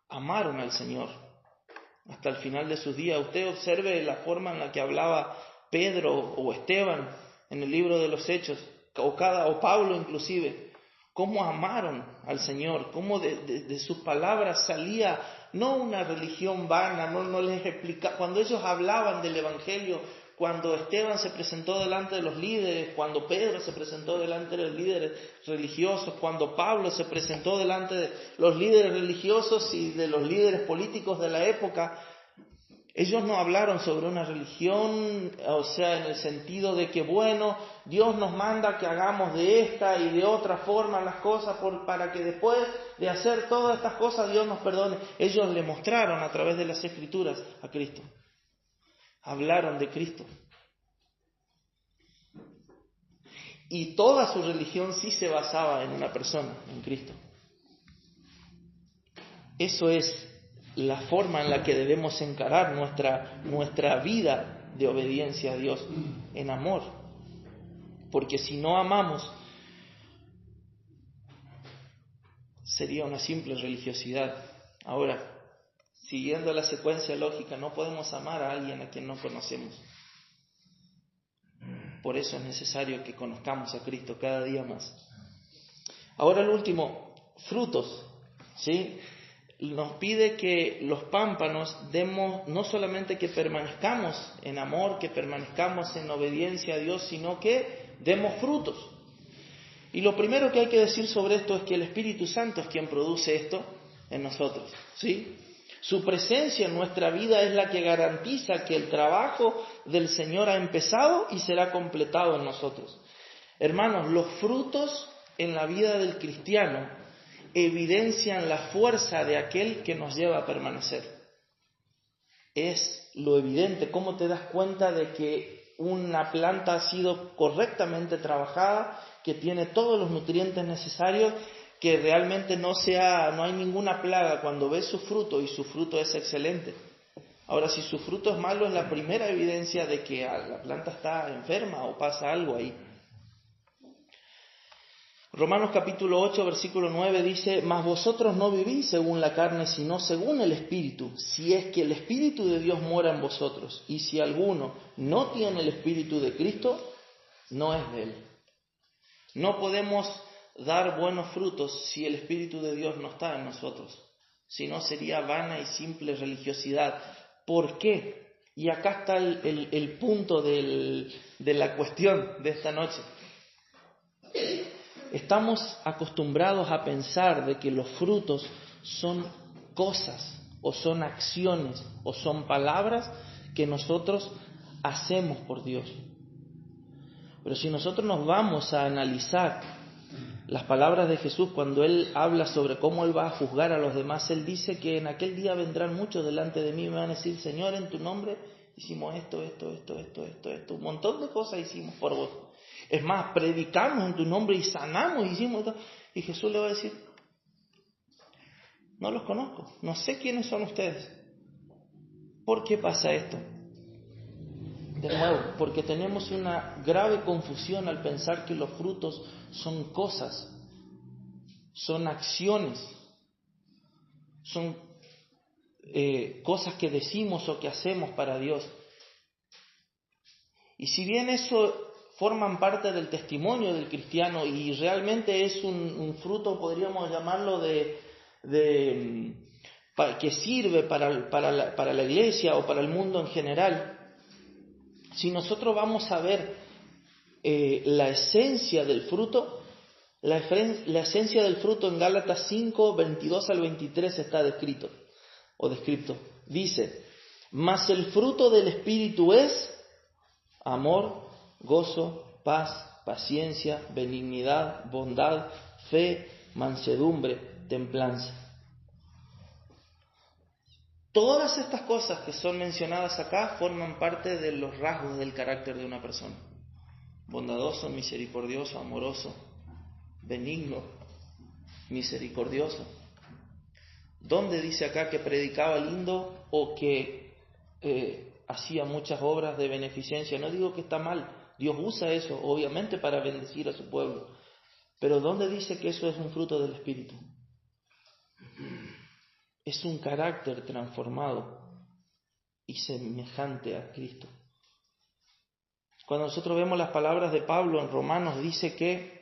amaron al Señor hasta el final de sus días. Usted observe la forma en la que hablaba Pedro o Esteban en el libro de los Hechos, o Pablo inclusive, cómo amaron al Señor, cómo de sus palabras salía no una religión vana, no les explicaba. Cuando ellos hablaban del Evangelio, cuando Esteban se presentó delante de los líderes, cuando Pedro se presentó delante de los líderes religiosos, cuando Pablo se presentó delante de los líderes religiosos y de los líderes políticos de la época, ellos no hablaron sobre una religión, o sea, en el sentido de que, bueno, Dios nos manda que hagamos de esta y de otra forma las cosas para que después de hacer todas estas cosas Dios nos perdone. Ellos le mostraron a través de las Escrituras a Cristo. Hablaron de Cristo. Y toda su religión sí se basaba en una persona, en Cristo. Eso es la forma en la que debemos encarar nuestra vida de obediencia a Dios, en amor. Porque si no amamos, sería una simple religiosidad. Ahora, siguiendo la secuencia lógica, no podemos amar a alguien a quien no conocemos. Por eso es necesario que conozcamos a Cristo cada día más. Ahora el último, frutos, ¿sí? Nos pide que los pámpanos demos, no solamente que permanezcamos en amor, que permanezcamos en obediencia a Dios, sino que demos frutos. Y lo primero que hay que decir sobre esto es que el Espíritu Santo es quien produce esto en nosotros, ¿sí? Su presencia en nuestra vida es la que garantiza que el trabajo del Señor ha empezado y será completado en nosotros. Hermanos, los frutos en la vida del cristiano evidencian la fuerza de aquel que nos lleva a permanecer. Es lo evidente. ¿Cómo te das cuenta de que una planta ha sido correctamente trabajada, que tiene todos los nutrientes necesarios, que realmente no hay ninguna plaga cuando ves su fruto y su fruto es excelente? Ahora, si su fruto es malo, es la primera evidencia de que la planta está enferma o pasa algo ahí. Romanos capítulo 8, versículo 9 dice, mas vosotros no vivís según la carne, sino según el Espíritu, si es que el Espíritu de Dios mora en vosotros. Y si alguno no tiene el Espíritu de Cristo, no es de él. No podemos dar buenos frutos si el Espíritu de Dios no está en nosotros. Si no, sería vana y simple religiosidad. ¿Por qué? Y acá está el punto de la cuestión de esta noche. Estamos acostumbrados a pensar de que los frutos son cosas, o son acciones, o son palabras que nosotros hacemos por Dios. Pero si nosotros nos vamos a analizar Las palabras de Jesús, cuando Él habla sobre cómo Él va a juzgar a los demás, Él dice que en aquel día vendrán muchos delante de mí y me van a decir, Señor, en tu nombre hicimos esto, un montón de cosas hicimos por vos. Es más, predicamos en tu nombre y sanamos, hicimos esto. Y Jesús le va a decir, no los conozco, no sé quiénes son ustedes. ¿Por qué pasa esto? De nuevo, porque tenemos una grave confusión al pensar que los frutos son cosas, son acciones, son cosas que decimos o que hacemos para Dios. Y si bien eso forman parte del testimonio del cristiano y realmente es un fruto, podríamos llamarlo que sirve para la iglesia o para el mundo en general, si nosotros vamos a ver la esencia del fruto, la esencia del fruto en Gálatas 5, 22 al 23 está descrito. Dice, mas el fruto del Espíritu es amor, gozo, paz, paciencia, benignidad, bondad, fe, mansedumbre, templanza. Todas estas cosas que son mencionadas acá forman parte de los rasgos del carácter de una persona. Bondadoso, misericordioso, amoroso, benigno, misericordioso. ¿Dónde dice acá que predicaba lindo o que hacía muchas obras de beneficencia? No digo que está mal, Dios usa eso obviamente para bendecir a su pueblo, pero ¿dónde dice que eso es un fruto del Espíritu? Es un carácter transformado y semejante a Cristo. Cuando nosotros vemos las palabras de Pablo en Romanos, dice que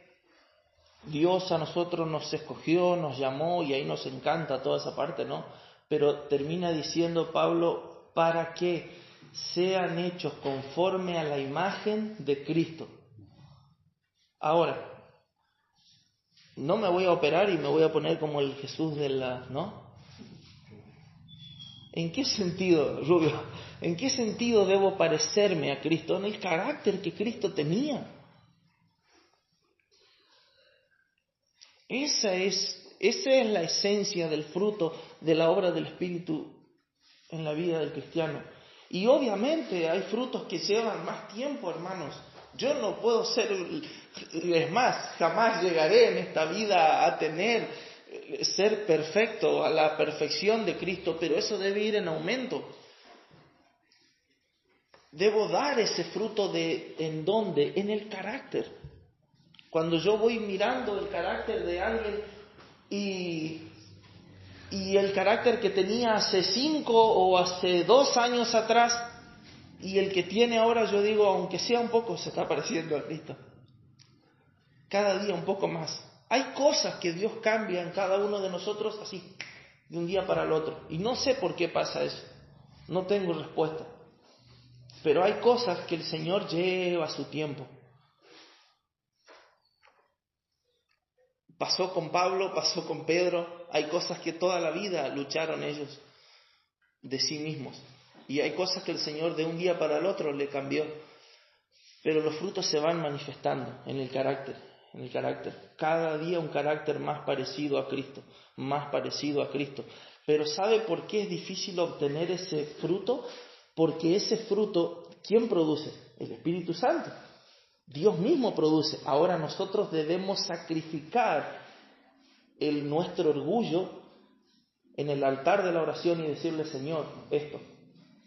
Dios a nosotros nos escogió, nos llamó, y ahí nos encanta toda esa parte, ¿no? Pero termina diciendo Pablo, para que sean hechos conforme a la imagen de Cristo. Ahora, no me voy a operar y me voy a poner como el Jesús ¿no? ¿En qué sentido, Rubio? ¿En qué sentido debo parecerme a Cristo? En el carácter que Cristo tenía. Esa es la esencia del fruto de la obra del Espíritu en la vida del cristiano. Y obviamente hay frutos que llevan más tiempo, hermanos. Yo no puedo es más, jamás llegaré en esta vida a ser perfecto, a la perfección de Cristo, pero eso debe ir en aumento. Debo dar ese fruto ¿en dónde? En el carácter. Cuando yo voy mirando el carácter de alguien y el carácter que tenía hace 5 o hace 2 años atrás y el que tiene ahora, yo digo, aunque sea un poco, se está pareciendo a Cristo. Cada día un poco más. Hay cosas que Dios cambia en cada uno de nosotros así, de un día para el otro. Y no sé por qué pasa eso. No tengo respuesta. Pero hay cosas que el Señor lleva su tiempo. Pasó con Pablo, pasó con Pedro. Hay cosas que toda la vida lucharon ellos de sí mismos. Y hay cosas que el Señor de un día para el otro le cambió. Pero los frutos se van manifestando en el carácter. Cada día un carácter más parecido a Cristo. Pero ¿sabe por qué es difícil obtener ese fruto? Porque ese fruto, ¿quién produce? El Espíritu Santo. Dios mismo produce. Ahora nosotros debemos sacrificar nuestro orgullo en el altar de la oración y decirle, Señor, esto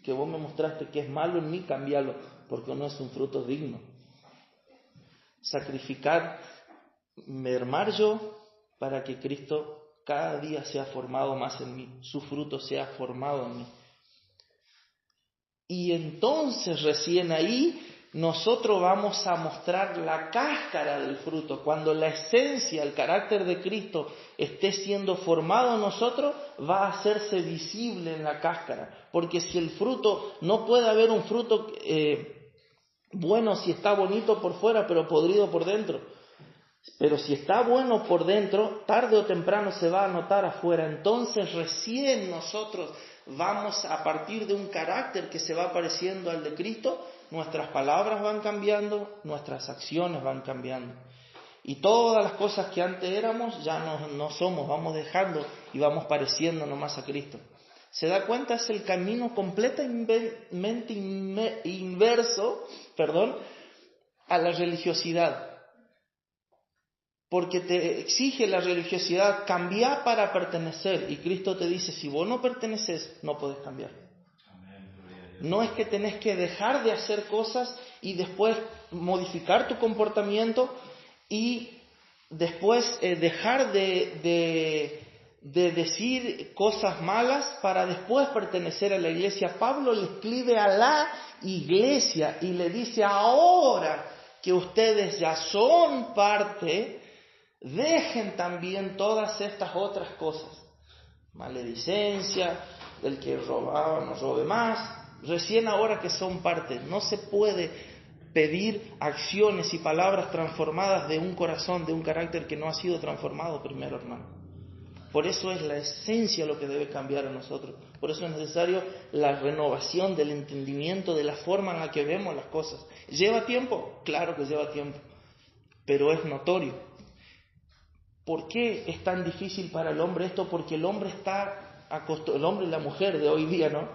que vos me mostraste que es malo en mí, cambialo, porque no es un fruto digno. Sacrificar, mermar yo, para que Cristo cada día sea formado más en mí, su fruto sea formado en mí. Y entonces recién ahí nosotros vamos a mostrar la cáscara del fruto. Cuando la esencia, el carácter de Cristo esté siendo formado en nosotros, va a hacerse visible en la cáscara. Porque si el fruto, no puede haber un fruto bueno si está bonito por fuera pero podrido por dentro. Pero si está bueno por dentro, tarde o temprano se va a notar afuera. Entonces recién nosotros vamos a partir de un carácter que se va pareciendo al de Cristo, nuestras palabras van cambiando, nuestras acciones van cambiando. Y todas las cosas que antes éramos ya no somos, vamos dejando y vamos pareciendo nomás a Cristo. ¿Se da cuenta? Es el camino completamente inverso, a la religiosidad. Porque te exige la religiosidad cambiar para pertenecer. Y Cristo te dice, si vos no perteneces, no podés cambiar. No es que tenés que dejar de hacer cosas y después modificar tu comportamiento y después dejar de decir cosas malas para después pertenecer a la iglesia. Pablo le escribe a la iglesia y le dice, ahora que ustedes ya son parte, dejen también todas estas otras cosas. Maledicencia, del que robaba no robe más. Recién ahora que son parte, no se puede pedir acciones y palabras transformadas de un corazón, de un carácter que no ha sido transformado primero, hermano. Por eso es la esencia lo que debe cambiar en nosotros. Por eso es necesario la renovación del entendimiento de la forma en la que vemos las cosas. ¿Lleva tiempo? Claro que lleva tiempo, pero es notorio. ¿Por qué es tan difícil para el hombre esto? Porque el hombre el hombre y la mujer de hoy día, ¿no?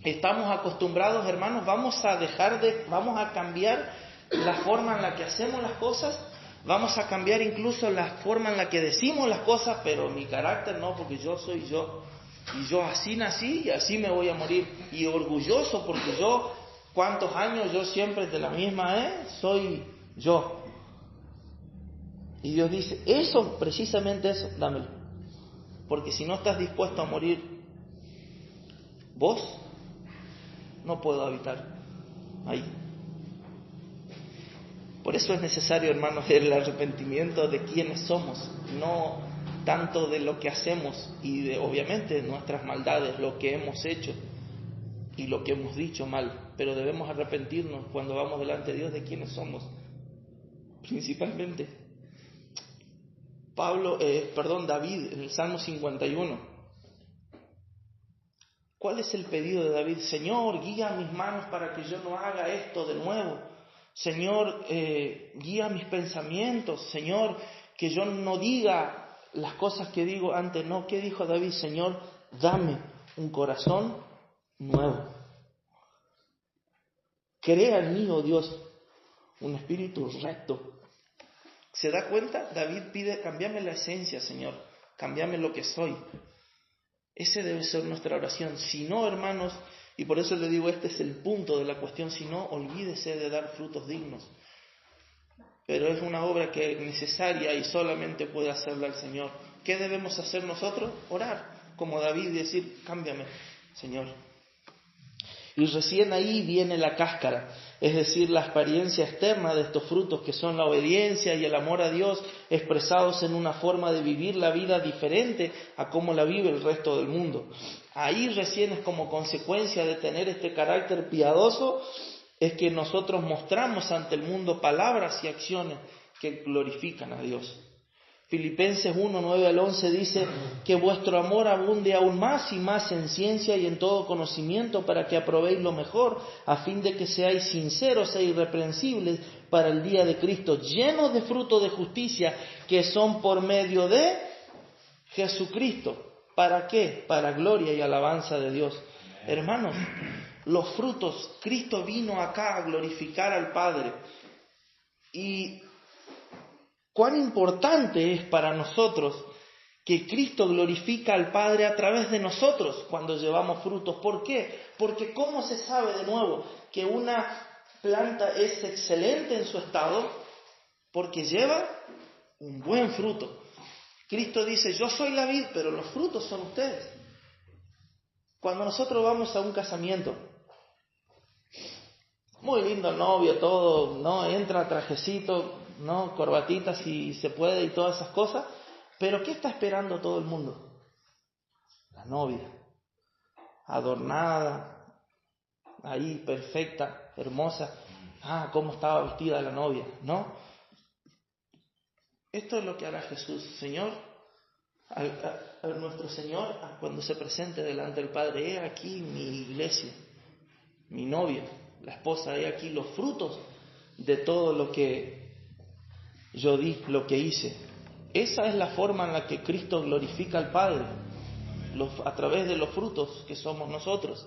Estamos acostumbrados, hermanos, vamos a cambiar la forma en la que hacemos las cosas, vamos a cambiar incluso la forma en la que decimos las cosas, pero mi carácter no, porque yo soy yo, y yo así nací y así me voy a morir, y orgulloso porque yo, ¿cuántos años yo siempre de la misma, soy yo? Y Dios dice, eso, precisamente eso, dámelo, porque si no estás dispuesto a morir vos, no puedo habitar ahí. Por eso es necesario, hermanos, el arrepentimiento de quienes somos, no tanto de lo que hacemos y de, obviamente, nuestras maldades, lo que hemos hecho y lo que hemos dicho mal, pero debemos arrepentirnos cuando vamos delante de Dios de quienes somos, principalmente. David, en el Salmo 51. ¿Cuál es el pedido de David? Señor, guía mis manos para que yo no haga esto de nuevo. Señor, guía mis pensamientos. Señor, que yo no diga las cosas que digo antes. No, ¿qué dijo David? Señor, dame un corazón nuevo. Crea en mí, oh Dios, un espíritu recto. ¿Se da cuenta? David pide, cámbiame la esencia, Señor. Cámbiame lo que soy. Ese debe ser nuestra oración. Si no, hermanos, y por eso le digo, este es el punto de la cuestión, si no, olvídese de dar frutos dignos. Pero es una obra que es necesaria y solamente puede hacerla el Señor. ¿Qué debemos hacer nosotros? Orar, como David, y decir, cámbiame, Señor. Y recién ahí viene la cáscara, es decir, la experiencia externa de estos frutos que son la obediencia y el amor a Dios expresados en una forma de vivir la vida diferente a cómo la vive el resto del mundo. Ahí recién es como consecuencia de tener este carácter piadoso, es que nosotros mostramos ante el mundo palabras y acciones que glorifican a Dios. Filipenses 1, 9 al 11 dice que vuestro amor abunde aún más y más en ciencia y en todo conocimiento para que aprobéis lo mejor, a fin de que seáis sinceros e irreprensibles para el día de Cristo, llenos de fruto de justicia que son por medio de Jesucristo. ¿Para qué? Para gloria y alabanza de Dios. Hermanos, los frutos, Cristo vino acá a glorificar al Padre. Y cuán importante es para nosotros que Cristo glorifica al Padre a través de nosotros cuando llevamos frutos. ¿Por qué? Porque ¿cómo se sabe de nuevo que una planta es excelente en su estado? Porque lleva un buen fruto. Cristo dice, yo soy la vid, pero los frutos son ustedes. Cuando nosotros vamos a un casamiento, muy lindo el novio, todo, ¿no? Entra trajecito, ¿no? Corbatita si se puede y todas esas cosas. Pero ¿qué está esperando todo el mundo? La novia, adornada, ahí perfecta, hermosa. Ah, cómo estaba vestida la novia, ¿no? Esto es lo que hará Jesús, Señor, a nuestro Señor, cuando se presente delante del Padre. He aquí mi iglesia, mi novia, la esposa, he aquí los frutos de todo lo que yo di, lo que hice. Esa es la forma en la que Cristo glorifica al Padre, a través de los frutos que somos nosotros.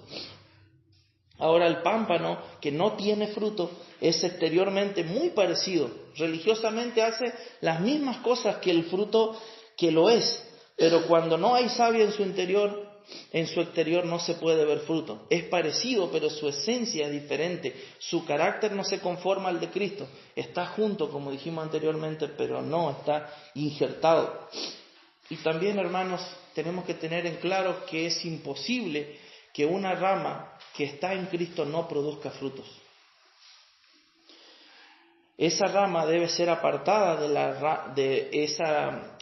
Ahora el pámpano que no tiene fruto es exteriormente muy parecido. Religiosamente hace las mismas cosas que el fruto que lo es, pero cuando no hay savia en su exterior no se puede ver fruto. Es parecido, pero su esencia es diferente. Su carácter no se conforma al de Cristo. Está junto, como dijimos anteriormente, pero no está injertado. Y también, hermanos, tenemos que tener en claro que es imposible que una rama que está en Cristo no produzca frutos. Esa rama debe ser apartada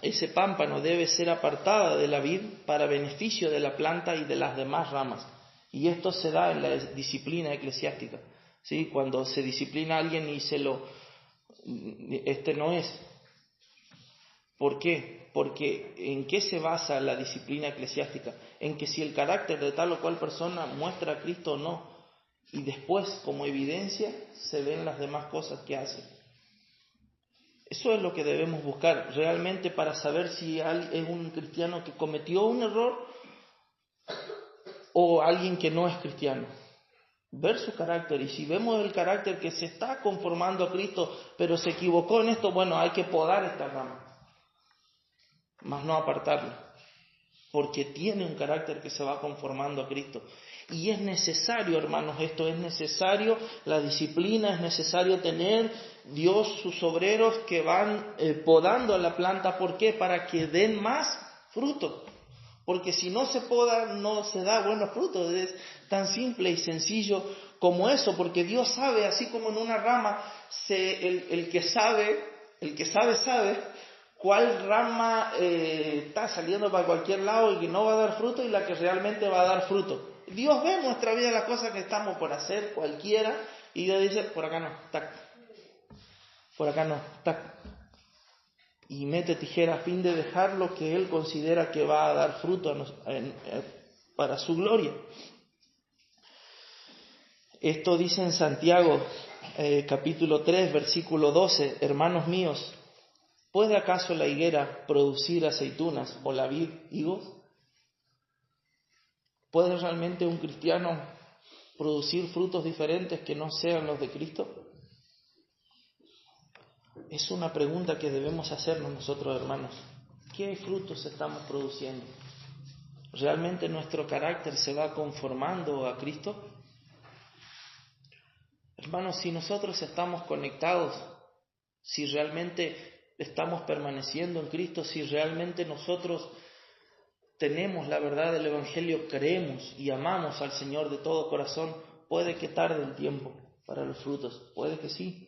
ese pámpano debe ser apartada de la vid para beneficio de la planta y de las demás ramas. Y esto se da en la disciplina eclesiástica. ¿Sí? Cuando se disciplina a alguien y no es. ¿Por qué? Porque ¿en qué se basa la disciplina eclesiástica? En que si el carácter de tal o cual persona muestra a Cristo o no, y después, como evidencia, se ven las demás cosas que hace. Eso es lo que debemos buscar realmente para saber si es un cristiano que cometió un error o alguien que no es cristiano. Ver su carácter, y si vemos el carácter que se está conformando a Cristo, pero se equivocó en esto, bueno, hay que podar esta rama, más no apartarlo, porque tiene un carácter que se va conformando a Cristo. Y es necesario, hermanos, esto es necesario, la disciplina, es necesario tener Dios sus obreros que van podando la planta. ¿Por qué? Para que den más fruto. Porque si no se poda, no se da buenos frutos. Es tan simple y sencillo como eso, porque Dios sabe, así como en una rama, el que sabe cuál rama está saliendo para cualquier lado y que no va a dar fruto, y la que realmente va a dar fruto. Dios ve en nuestra vida las cosas que estamos por hacer, cualquiera, y Dios dice, por acá no, tac, por acá no, tac, y mete tijera a fin de dejar lo que Él considera que va a dar fruto para su gloria. Esto dice en Santiago, capítulo 3, versículo 12, hermanos míos, ¿puede acaso la higuera producir aceitunas o la vid higos? ¿Puede realmente un cristiano producir frutos diferentes que no sean los de Cristo? Es una pregunta que debemos hacernos nosotros, hermanos. ¿Qué frutos estamos produciendo? ¿Realmente nuestro carácter se va conformando a Cristo? Hermanos, si nosotros estamos conectados, si realmente estamos permaneciendo en Cristo, si realmente nosotros tenemos la verdad del Evangelio, creemos y amamos al Señor de todo corazón, puede que tarde el tiempo para los frutos, puede que sí.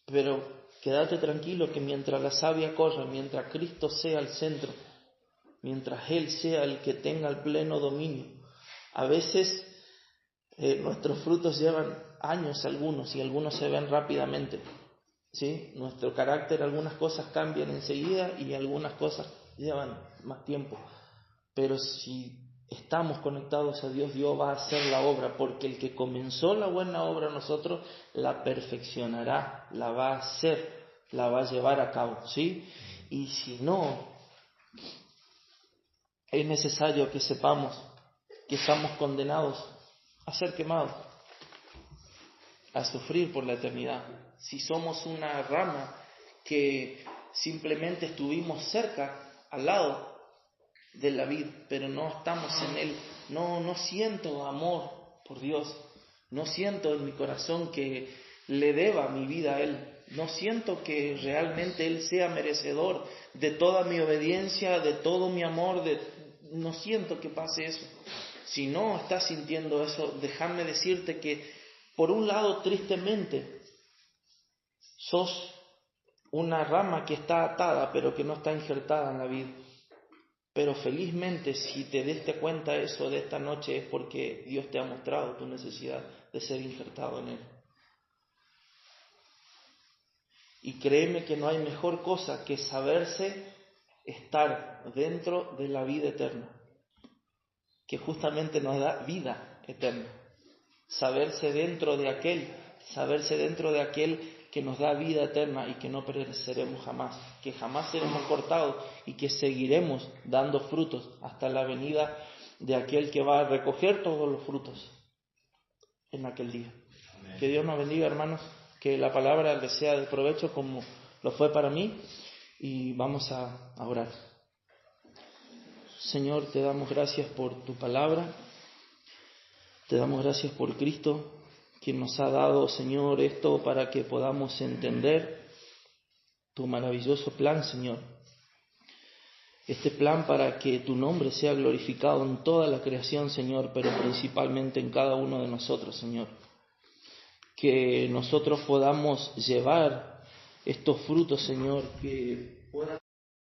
Pero quédate tranquilo que mientras la savia corra, mientras Cristo sea el centro, mientras Él sea el que tenga el pleno dominio, a veces nuestros frutos llevan años algunos y algunos se ven rápidamente. ¿Sí? Nuestro carácter, algunas cosas cambian enseguida y algunas cosas llevan más tiempo. Pero si estamos conectados a Dios, Dios va a hacer la obra, porque el que comenzó la buena obra en nosotros la perfeccionará, la va a hacer, la va a llevar a cabo, ¿sí? Y si no, es necesario que sepamos que estamos condenados a ser quemados, a sufrir por la eternidad. Si somos una rama que simplemente estuvimos cerca, al lado de la vid, pero no estamos en Él, no siento amor por Dios, no siento en mi corazón que le deba mi vida a Él, no siento que realmente Él sea merecedor de toda mi obediencia, de todo mi amor, no siento que pase eso. Si no estás sintiendo eso, déjame decirte que, por un lado, tristemente, sos una rama que está atada, pero que no está injertada en la vid. Pero felizmente, si te diste cuenta eso de esta noche, es porque Dios te ha mostrado tu necesidad de ser injertado en Él. Y créeme que no hay mejor cosa que saberse estar dentro de la vida eterna, que justamente nos da vida eterna. Saberse dentro de aquel que nos da vida eterna y que no pereceremos jamás, que jamás seremos cortados y que seguiremos dando frutos hasta la venida de aquel que va a recoger todos los frutos en aquel día. Amén. Que Dios nos bendiga, hermanos, que la palabra les sea de provecho como lo fue para mí, y vamos a orar. Señor, te damos gracias por tu palabra, te damos gracias por Cristo, quien nos ha dado, Señor, esto para que podamos entender tu maravilloso plan, Señor. Este plan para que tu nombre sea glorificado en toda la creación, Señor, pero principalmente en cada uno de nosotros, Señor. Que nosotros podamos llevar estos frutos, Señor, que puedan